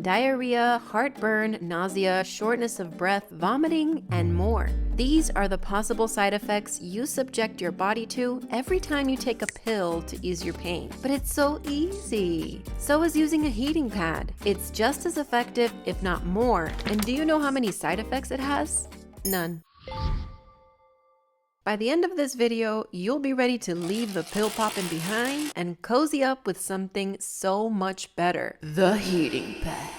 diarrhea, heartburn, nausea, shortness of breath, vomiting, and more. These are the possible side effects you subject your body to every time you take a pill to ease your pain. But it's so easy. So is using a heating pad. It's just as effective, if not more. And do you know how many side effects it has? None. By the end of this video, you'll be ready to leave the pill popping behind and cozy up with something so much better. The heating pad.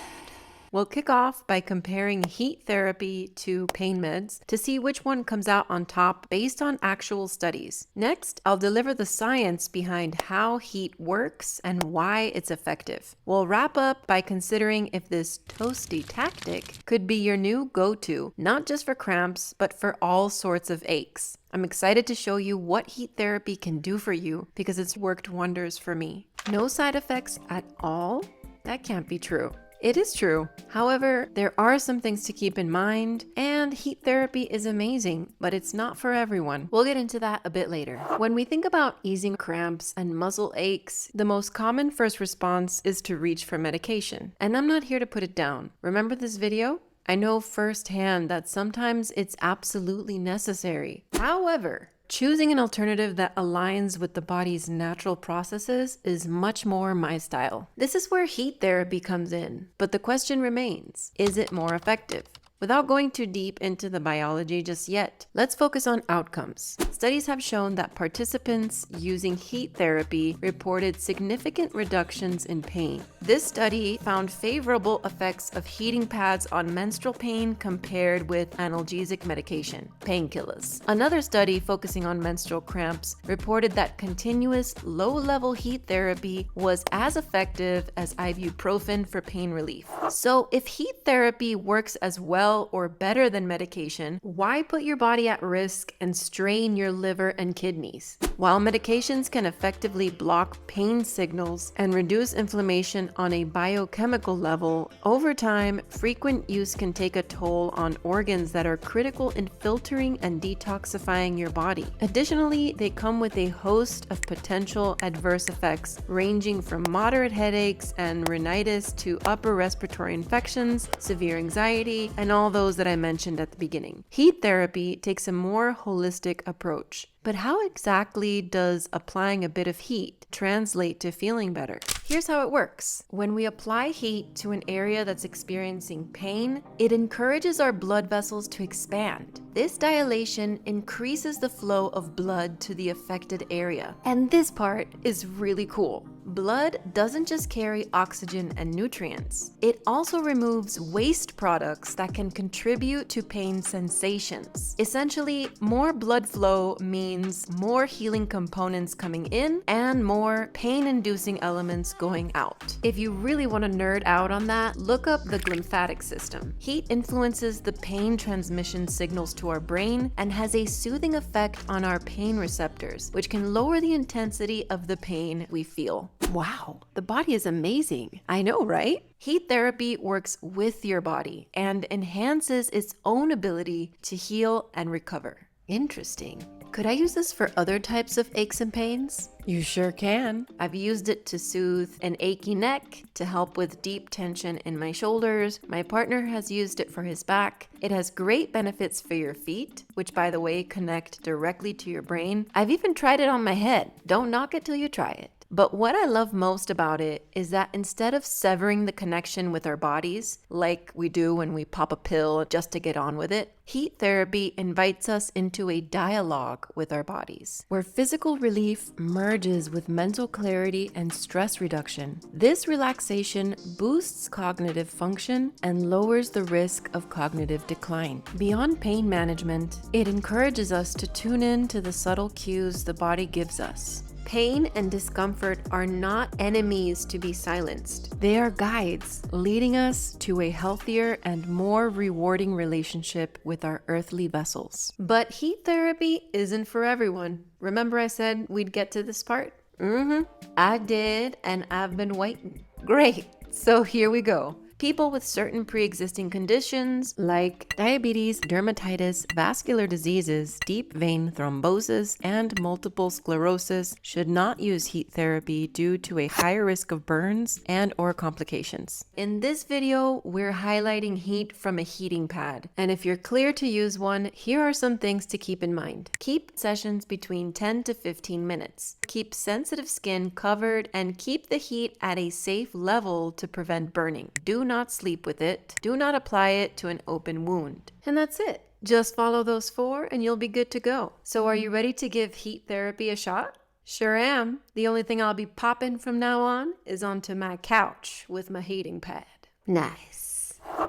We'll kick off by comparing heat therapy to pain meds to see which one comes out on top based on actual studies. Next, I'll deliver the science behind how heat works and why it's effective. We'll wrap up by considering if this toasty tactic could be your new go-to, not just for cramps, but for all sorts of aches. I'm excited to show you what heat therapy can do for you because it's worked wonders for me. No side effects at all? That can't be true. It is true. However, there are some things to keep in mind, and heat therapy is amazing, but it's not for everyone. We'll get into that a bit later. When we think about easing cramps and muscle aches, the most common first response is to reach for medication. And I'm not here to put it down. Remember this video? I know firsthand that sometimes it's absolutely necessary. However, choosing an alternative that aligns with the body's natural processes is much more my style. This is where heat therapy comes in, but the question remains, is it more effective? Without going too deep into the biology just yet, let's focus on outcomes. Studies have shown that participants using heat therapy reported significant reductions in pain. This study found favorable effects of heating pads on menstrual pain compared with analgesic medication, painkillers. Another study focusing on menstrual cramps reported that continuous low-level heat therapy was as effective as ibuprofen for pain relief. So if heat therapy works as well or better than medication, why put your body at risk and strain your liver and kidneys? While medications can effectively block pain signals and reduce inflammation on a biochemical level, over time, frequent use can take a toll on organs that are critical in filtering and detoxifying your body. Additionally, they come with a host of potential adverse effects, ranging from moderate headaches and rhinitis to upper respiratory infections, severe anxiety, and all those that I mentioned at the beginning. Heat therapy takes a more holistic approach. But how exactly does applying a bit of heat translate to feeling better? Here's how it works. When we apply heat to an area that's experiencing pain, it encourages our blood vessels to expand. This dilation increases the flow of blood to the affected area. And this part is really cool. Blood doesn't just carry oxygen and nutrients. It also removes waste products that can contribute to pain sensations. Essentially, more blood flow means more healing components coming in and more pain-inducing elements going out. If you really want to nerd out on that, look up the glymphatic system. Heat influences the pain transmission signals to our brain and has a soothing effect on our pain receptors, which can lower the intensity of the pain we feel. Wow, the body is amazing. I know, right? Heat therapy works with your body and enhances its own ability to heal and recover. Interesting. Could I use this for other types of aches and pains? You sure can. I've used it to soothe an achy neck, to help with deep tension in my shoulders. My partner has used it for his back. It has great benefits for your feet, which by the way, connect directly to your brain. I've even tried it on my head. Don't knock it till you try it. But what I love most about it is that instead of severing the connection with our bodies, like we do when we pop a pill just to get on with it, heat therapy invites us into a dialogue with our bodies, where physical relief merges with mental clarity and stress reduction. This relaxation boosts cognitive function and lowers the risk of cognitive decline. Beyond pain management, it encourages us to tune in to the subtle cues the body gives us. Pain and discomfort are not enemies to be silenced. They are guides, leading us to a healthier and more rewarding relationship with our earthly vessels. But heat therapy isn't for everyone. Remember I said we'd get to this part? I did, and I've been waiting. Great, so here we go. People with certain pre-existing conditions like diabetes, dermatitis, vascular diseases, deep vein thrombosis, and multiple sclerosis should not use heat therapy due to a higher risk of burns and or complications. In this video, we're highlighting heat from a heating pad. And if you're clear to use one, here are some things to keep in mind. Keep sessions between 10 to 15 minutes. Keep sensitive skin covered and keep the heat at a safe level to prevent burning. Do not sleep with it. Do not apply it to an open wound. And that's it. Just follow those 4 and you'll be good to go. So are you ready to give heat therapy a shot? Sure am. The only thing I'll be popping from now on is onto my couch with my heating pad. Nice.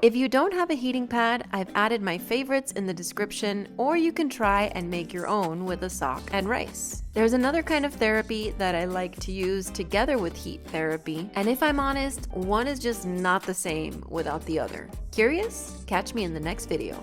If you don't have a heating pad, I've added my favorites in the description, or you can try and make your own with a sock and rice. There's another kind of therapy that I like to use together with heat therapy, and if I'm honest, one is just not the same without the other. Curious? Catch me in the next video.